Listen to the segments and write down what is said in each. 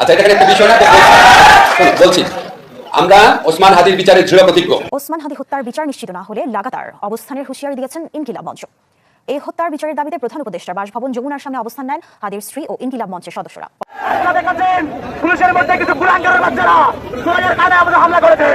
আচ্ছা, এটা একটা বিষয় না, বলছি আমরা ওসমান হাদির বিচারে দৃঢ় প্রতিজ্ঞ। ওসমান হাদি হত্যার বিচার নিশ্চিত না হলে লাগাতার অবস্থানের হুঁশিয়ারি দিয়েছেন ইনকিলাব মঞ্চ। এই হত্যার বিচারের দাবিতে প্রধান উপদেষ্টার বাসভবন যমুনার সামনে অবস্থান নেন হাদির স্ত্রী ও ইনকিলাব মঞ্চের সদস্যরা। পুলিশের মধ্যে কিছু কুলাঙ্গারের বাচ্চারা সোহেলের কানে আমাদের হামলা করেছে।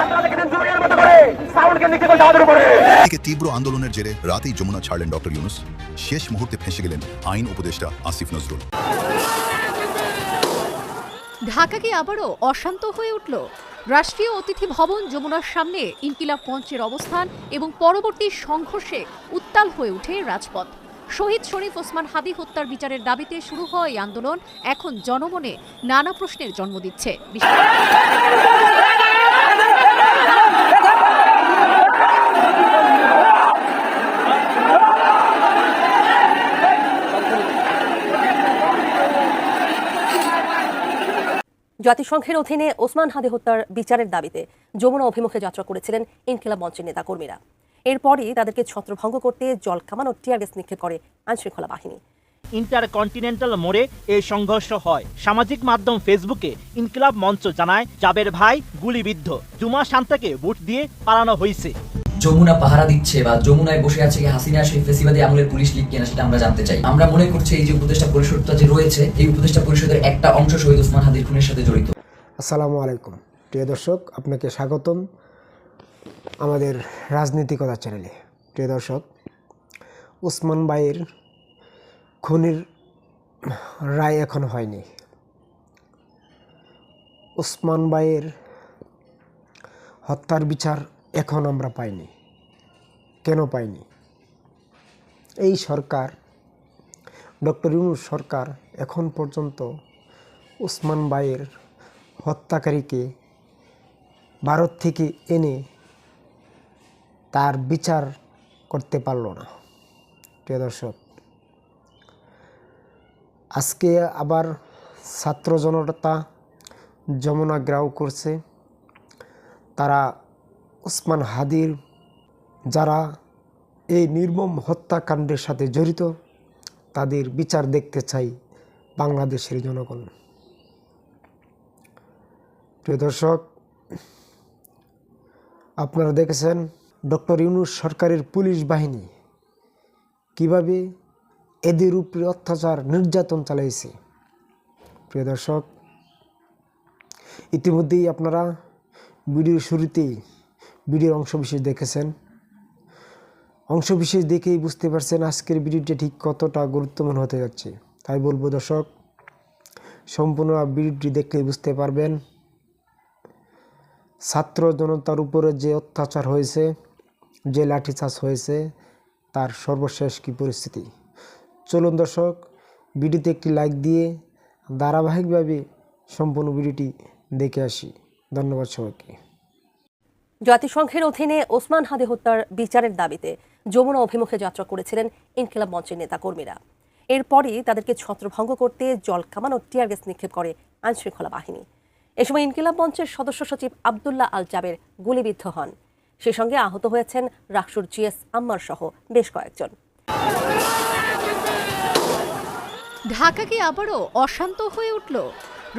আপনারা দেখেছেন জুরিয়ার মতো করে সাউন্ডকে নিচে করে আমাদের উপরে। এদিকে তীব্র আন্দোলনের জেরে রাতেই যমুনা ছাড়লেন ডক্টর ইউনূস। শেষ মুহূর্তে ফেঁসে গেলেন আইন উপদেষ্টা আসিফ নজরুল। ঢাকা কি আবারও অশান্ত হয়ে উঠল? রাষ্ট্রীয় অতিথি ভবন যমুনার সামনে ইনকিলাব মঞ্চের অবস্থান এবং পরবর্তী সংঘর্ষে উত্তাল হয়ে ওঠে রাজপথ। শহীদ শরীফ ওসমান হাদি হত্যার বিচারের দাবিতে শুরু হওয়া এই আন্দোলন এখন জনমনে নানা প্রশ্নের জন্ম দিচ্ছে। জাতিসংঘের অধীনে ওসমান হাদি হত্যার বিচারের দাবিতে যমুনা অভিমুখে যাত্রা করেছিলেন ইনকিলাব মঞ্চের নেতাকর্মীরা। এরপরই তাদেরকে ছত্রভঙ্গ করতে জল কামান ও টিয়ার গ্যাস নিক্ষেপ করে আইনশৃঙ্খলা বাহিনী। ইন্টারকন্টিনেন্টাল মোড়ে এই সংঘর্ষ হয়। সামাজিক মাধ্যম ফেসবুকে ইনকিলাব মঞ্চ জানায় জাবের ভাই গুলিবিদ্ধ, জুমা শান্তাকে বুট দিয়ে পালানো হয়েছে। যমুনা পাহারা দিচ্ছে বা যমুনায় বসে আছে হাসিনা সেই ফেসিবাদী আমলের পুলিশ লিগ কিনা সেটা আমরা জানতে চাই। আমরা মনে করছি এই যে উপদেষ্টা পরিষদটা যে রয়েছে, এই উপদেষ্টা পরিষদের একটা অংশ শহীদ ওসমান হাদির খুনের সাথে জড়িত। আসসালামু আলাইকুম প্রিয় দর্শক, আপনাকে স্বাগতম আমাদের রাজনীতিকতা চ্যানেলে। প্রিয় দর্শক, ওসমান ভাইয়ের খুনের রায় এখন হয়নি। ওসমান ভাইয়ের হত্যার বিচার এখন আমরা পাইনি। কেন পাইনি? এই সরকার, ডক্টর ইউনূস সরকার এখন পর্যন্ত ওসমান ভাইয়ের হত্যাকারীকে ভারত থেকে এনে তার বিচার করতে পারল না। প্রিয় দর্শক, আজকে আবার ছাত্র জনতা যমুনা ঘেরাও করছে। তারা ওসমান হাদির যারা এই নির্মম হত্যাকাণ্ডের সাথে জড়িত তাদের বিচার দেখতে চাই বাংলাদেশের জনগণ। প্রিয় দর্শক, আপনারা দেখেছেন ডক্টর ইউনূস সরকারের পুলিশ বাহিনী কিভাবে এদের উপরে অত্যাচার নির্যাতন চালাইছে। প্রিয় দর্শক, ইতিমধ্যেই আপনারা ভিডিওর শুরুতেই ভিডিওর অংশবিশেষ দেখেছেন। অংশবিশেষ দেখেই বুঝতে পারছেন আজকের ভিডিওটি ঠিক কতটা গুরুত্বপূর্ণ হতে যাচ্ছে। তাই বলবো দর্শক, সম্পূর্ণ ভিডিওটি দেখলেই বুঝতে পারবেন ছাত্র জনতার উপরে যে অত্যাচার হয়েছে, যে লাঠিচার্জ হয়েছে, তার সর্বশেষ কী পরিস্থিতি। চলুন দর্শক, ভিডিওতে একটি লাইক দিয়ে ধারাবাহিকভাবে সম্পূর্ণ ভিডিওটি দেখে আসি। ধন্যবাদ সবাইকে। জাতিসংঘের অধীনে ওসমান হাদি হত্যার বিচারের দাবিতে যমুনা অভিমুখে যাত্রা করেছিলেন ইনকিলাব মঞ্চের নেতাকর্মীরা। এরপরই তাদেরকে ছত্রভঙ্গ করতে জল কামান ও টিয়ার গ্যাস নিক্ষেপ করে আইনশৃঙ্খলা বাহিনী। এ সময় ইনকিলাব মঞ্চের সদস্য সচিব আবদুল্লাহ আল জাবের গুলিবিদ্ধ হন। সেই সঙ্গে আহত হয়েছেন রাকসুর জিএস আম্মার সহ বেশ কয়েকজন। ঢাকা কি আবারও অশান্ত হয়ে উঠল?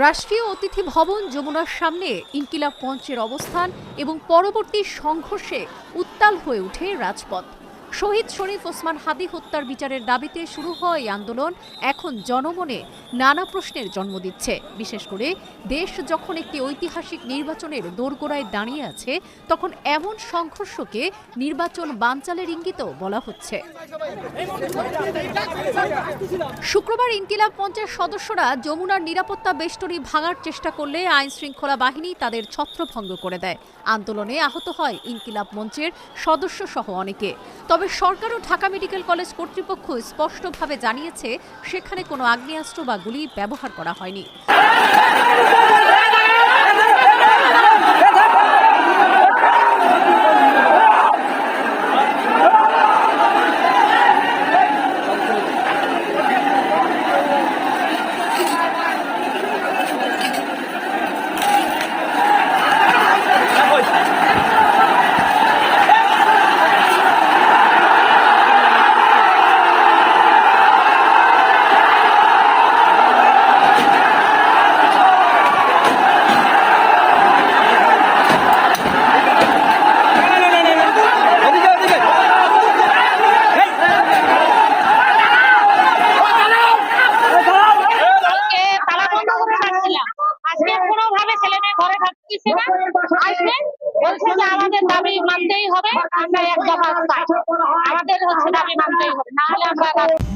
রাষ্ট্রীয় অতিথি ভবন যমুনার সামনে ইনকিলাব মঞ্চের অবস্থান এবং পরবর্তী সংঘর্ষে উত্তাল হয়ে ওঠে রাজপথ। শহীদ শরীফ ওসমান হাদি হত্যার বিচারের দাবিতে শুরু হওয়া এই আন্দোলন এখন জনমনে নানা প্রশ্নের জন্ম দিচ্ছে। বিশেষ করে দেশ যখন একটি ঐতিহাসিক নির্বাচনের দোরগোড়ায় দাঁড়িয়ে আছে, তখন এমন সংঘর্ষকে নির্বাচন বানচালের ইঙ্গিতও বলা হচ্ছে। শুক্রবার ইনকিলাব মঞ্চের সদস্যরা যমুনার নিরাপত্তা বেষ্টনী ভাঙার চেষ্টা করলে আইন শৃঙ্খলা বাহিনী তাদের ছত্রভঙ্গ করে দেয়। আন্দোলনে আহত হয় ইনকিলাব মঞ্চের সদস্য সহ অনেকে। তবে সরকার ও ঢাকা মেডিকেল কলেজ কর্তৃপক্ষ স্পষ্টভাবে জানিয়েছে সেখানে কোনো আগ্নেয়াস্ত্র বা গুলি ব্যবহার করা হয়নি।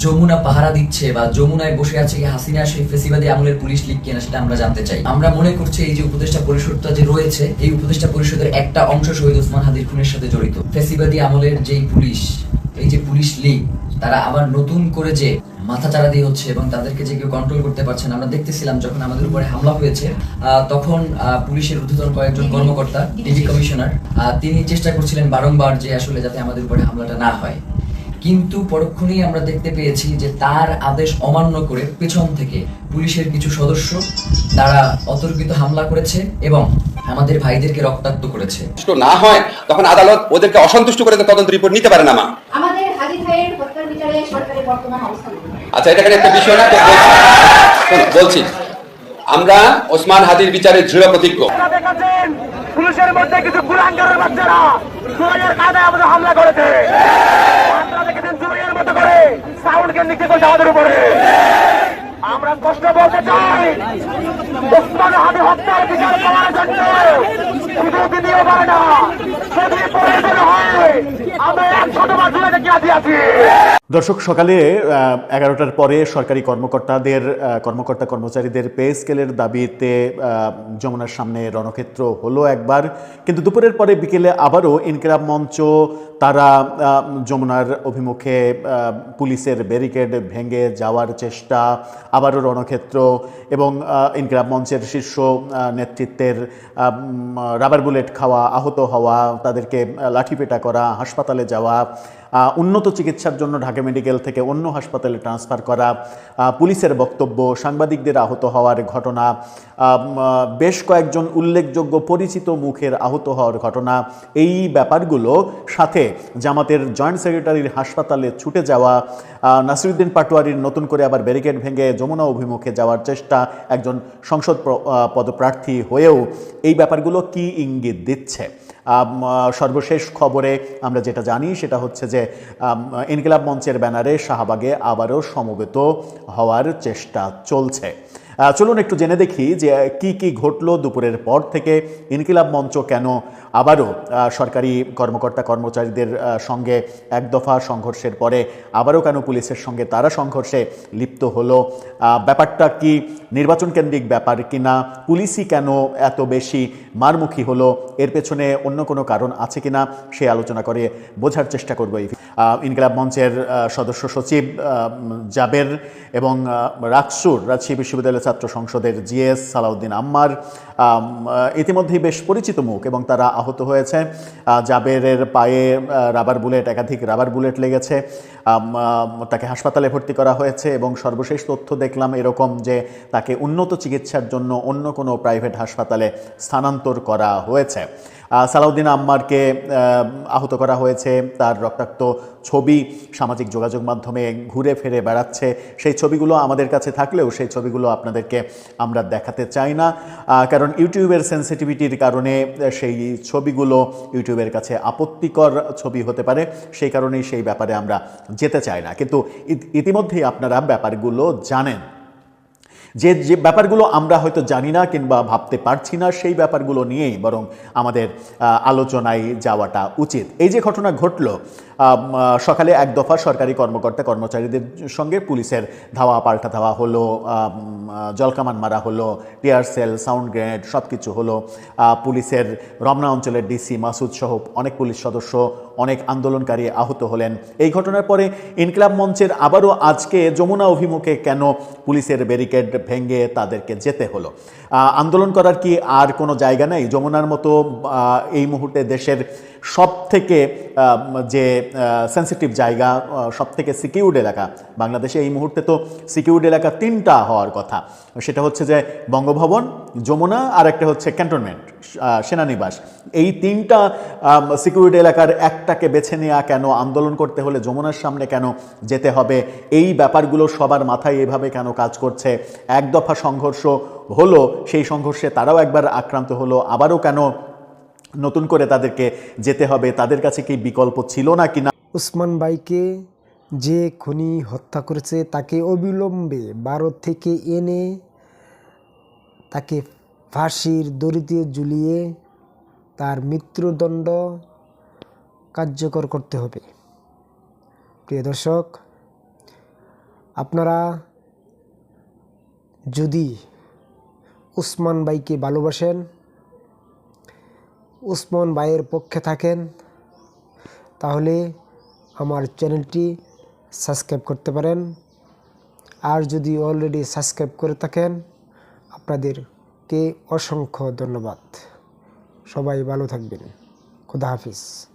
যমুনা পাহারা দিচ্ছে বা যমুনায় বসে আছে কি হাসিনা সেই ফেসিবাদী আমলের পুলিশ লীগ কিনা সেটা আমরা জানতে চাই। আমরা মনে করছি এই যে উপদেষ্টা পরিষদটা যে রয়েছে, এই উপদেষ্টা পরিষদের একটা অংশ শহীদ ওসমান হাদির খুনের সাথে জড়িত। ফেসিবাদী আমলের যেই পুলিশ, এই যে পুলিশ লীগ, তারা আবার নতুন করে যে মাথাচাড়া দিয়ে হচ্ছে এবং তাদেরকে যে কেউ কন্ট্রোল করতে পারছেন। আমরা দেখতেছিলাম যখন আমাদের উপরে হামলা হয়েছে, তখন পুলিশের ঊর্ধ্বতন কয়েকজন কর্মকর্তা, ডিবি কমিশনার, তিনি চেষ্টা করছিলেন বারংবার যে আসলে যাতে আমাদের উপরে হামলাটা না হয়, কিন্তু পরক্ষণেই আমরা দেখতে পেয়েছি যে তার আদেশ অমান্য করে পেছন থেকে পুলিশের কিছু সদস্য তারা অতর্কিত হামলা করেছে এবং আমাদের ভাইদেরকে রক্তাক্ত করেছে। না হয় তখন আদালত ওদেরকে অসন্তুষ্ট করে তদন্ত রিপোর্ট নিতে পারে না। মা আমাদের হাদি ভাইয়ের হত্যার বিচারে সরকারের বর্তমান অবস্থান। আচ্ছা, এটা একটা বিষয় না, বলছি আমরা ওসমান হাদির বিচারে দৃঢ় প্রতিজ্ঞ। দেখাচ্ছেন পুলিশের মধ্যে কিছু কুলাঙ্গারের বাচ্চারা জুলাইয়ের কায়দায় আমাদের হামলা করেছে। আপনারা দেখেছেন জুলাইয়ের মতো করে সাউন্ডকে নিক্ষেপ করছে আমাদের উপরে। আমরা কষ্ট বলতে চাই, ওসমান হাদি হত্যার বিচার করার জন্য শুধু দিদিও পারে না, যদি প্রয়োজন হয় আমরা 100বার জুলাইতে কি আছি। দর্শক, সকালে 11টার পরে সরকারি কর্মকর্তা কর্মচারীদের পে স্কেলের দাবিতে যমুনার সামনে রণক্ষেত্র হলো একবার, কিন্তু দুপুরের পরে বিকেলে আবারও ইনকিলাব মঞ্চ তারা যমুনার অভিমুখে পুলিশের ব্যারিকেড ভেঙে যাওয়ার চেষ্টা, আবারও রণক্ষেত্র এবং ইনকিলাব মঞ্চের শীর্ষ নেতৃত্বের রাবার বুলেট খাওয়া, আহত হওয়া, তাদেরকে লাঠিপেটা করা, হাসপাতালে যাওয়া, উন্নত চিকিৎসার জন্য ঢাকা মেডিকেল থেকে অন্য হাসপাতালে ট্রান্সফার করা, পুলিশের বক্তব্য, সাংবাদিকদের আহত হওয়ার ঘটনা, বেশ কয়েকজন উল্লেখযোগ্য পরিচিত মুখের আহত হওয়ার ঘটনা, এই ব্যাপারগুলো সাথে জামাতের জয়েন্ট সেক্রেটারির হাসপাতালে ছুটে যাওয়া, নাসিরউদ্দিন পাটোয়ারির নতুন করে আবার ব্যারিকেড ভেঙে যমুনা অভিমুখে যাওয়ার চেষ্টা একজন সংসদ পদপ্রার্থী হয়েও, এই ব্যাপারগুলো কি ইঙ্গিত দিচ্ছে? সর্বশেষ খবরে আমরা যেটা জানি সেটা হচ্ছে যে ইনকিলাব মঞ্চের ব্যানারে শাহবাগে আবারও সমবেত হওয়ার চেষ্টা চলছে। চলুন একটু জেনে দেখি যে কি কি ঘটলো দুপুরের পর থেকে। ইনকিলাব মঞ্চ কেন আবারও সরকারি কর্মকর্তা কর্মচারীদের সঙ্গে এক দফা সংঘর্ষের পরে আবারও কেন পুলিশের সঙ্গে তারা সংঘর্ষে লিপ্ত হলো? ব্যাপারটা কি নির্বাচন কেন্দ্রিক ব্যাপার কিনা? পুলিশই কেন এত বেশি মারমুখী হলো? এর পেছনে অন্য কোনো কারণ আছে কিনা সে আলোচনা করে বোঝার চেষ্টা করব। ইনকিলাব মঞ্চের সদস্য সচিব জাবের এবং রাকসুর রাজশাহী বিশ্ববিদ্যালয় ছাত্র সংসদের জিএস সালাউদ্দিন আম্মার ইতিমধ্যেই বেশ পরিচিত মুখ এবং তারা আহত হয়েছে। জাবেরের পায়ে একাধিক রাবার বুলেট লেগেছে, তাকে হাসপাতালে ভর্তি করা হয়েছে এবং সর্বশেষ তথ্য দেখলাম এরকম যে তাকে উন্নত চিকিৎসার জন্য অন্য কোনো প্রাইভেট হাসপাতালে স্থানান্তর করা হয়েছে। সালাউদ্দিন আম্মারকে আহত করা হয়েছে, তার রক্তাক্ত ছবি সামাজিক যোগাযোগ মাধ্যমে ঘুরে ফিরে বেড়াচ্ছে। সেই ছবিগুলো আমাদের কাছে থাকলেও সেই ছবিগুলো আপনাদেরকে আমরা দেখাতে চাই না, কারণ ইউটিউবের সেন্সিটিভিটির কারণে সেই ছবিগুলো ইউটিউবের কাছে আপত্তিকর ছবি হতে পারে, সেই কারণেই সেই ব্যাপারে আমরা যেতে চাই না। কিন্তু ইতিমধ্যেই আপনারা ব্যাপারগুলো জানেন। যে ব্যাপারগুলো আমরা হয়তো জানি না কিংবা ভাবতে পারছি না, সেই ব্যাপারগুলো নিয়েই বরং আমাদের আলোচনায় যাওয়াটা উচিত। এই যে ঘটনা ঘটল, সকালে এক দফা সরকারি কর্মকর্তা কর্মচারীদের সঙ্গে পুলিশের ধাওয়া পাল্টা ধাওয়া হলো, জলকামান মারা হলো, টিয়ার সেল, সাউন্ড গ্রেনেড সব কিছু হলো। পুলিশের রমনা অঞ্চলের ডিসি মাসুদ সহ অনেক পুলিশ সদস্য, অনেক আন্দোলনকারী আহত হলেন। এই ঘটনার পরে ইনকিলাব মঞ্চের আবারও আজকে যমুনা অভিমুখে কেন পুলিশের ব্যারিকেড ভেঙে তাদেরকে যেতে হলো? আন্দোলন করার কি আর কোনো জায়গা নেই? যমুনার মতো এই মুহূর্তে দেশের সব থেকে যে সেন্সিটিভ জায়গা, সব থেকে সিকিউরড এলাকা বাংলাদেশে এই মুহূর্তে, তো সিকিউরড এলাকা তিনটা হওয়ার কথা। সেটা হচ্ছে যে বঙ্গভবন, যমুনা আর একটা হচ্ছে ক্যান্টনমেন্ট সেনানিবাস। এই তিনটা সিকিউরড এলাকার একটাকে বেছে নেওয়া কেন? আন্দোলন করতে হলে যমুনার সামনে কেন যেতে হবে? এই ব্যাপারগুলো সবার মাথায় এভাবে কেন কাজ করছে? এক দফা সংঘর্ষ হলো, সেই সংঘর্ষে তারাও একবার আক্রান্ত হলো, আবারও কেন নতুন করে তাদেরকে যেতে হবে? তাদের কাছে কি বিকল্প ছিল না কিনা? ওসমান ভাইকে যে খুনি হত্যা করেছে তাকে অবিলম্বে ভারত থেকে এনে তাকে ফাঁসির দড়িতে ঝুলিয়ে তার মৃত্যুদণ্ড কার্যকর করতে হবে। প্রিয় দর্শক, আপনারা যদি ওসমান ভাইকে ভালোবাসেন, ওসমান ভাইয়ের পক্ষে থাকেন, তাহলে আমার চ্যানেলটি সাবস্ক্রাইব করতে পারেন। আর যদি অলরেডি সাবস্ক্রাইব করে থাকেন, আপনাদেরকে অসংখ্য ধন্যবাদ। সবাই ভালো থাকবেন। খুদা হাফিজ।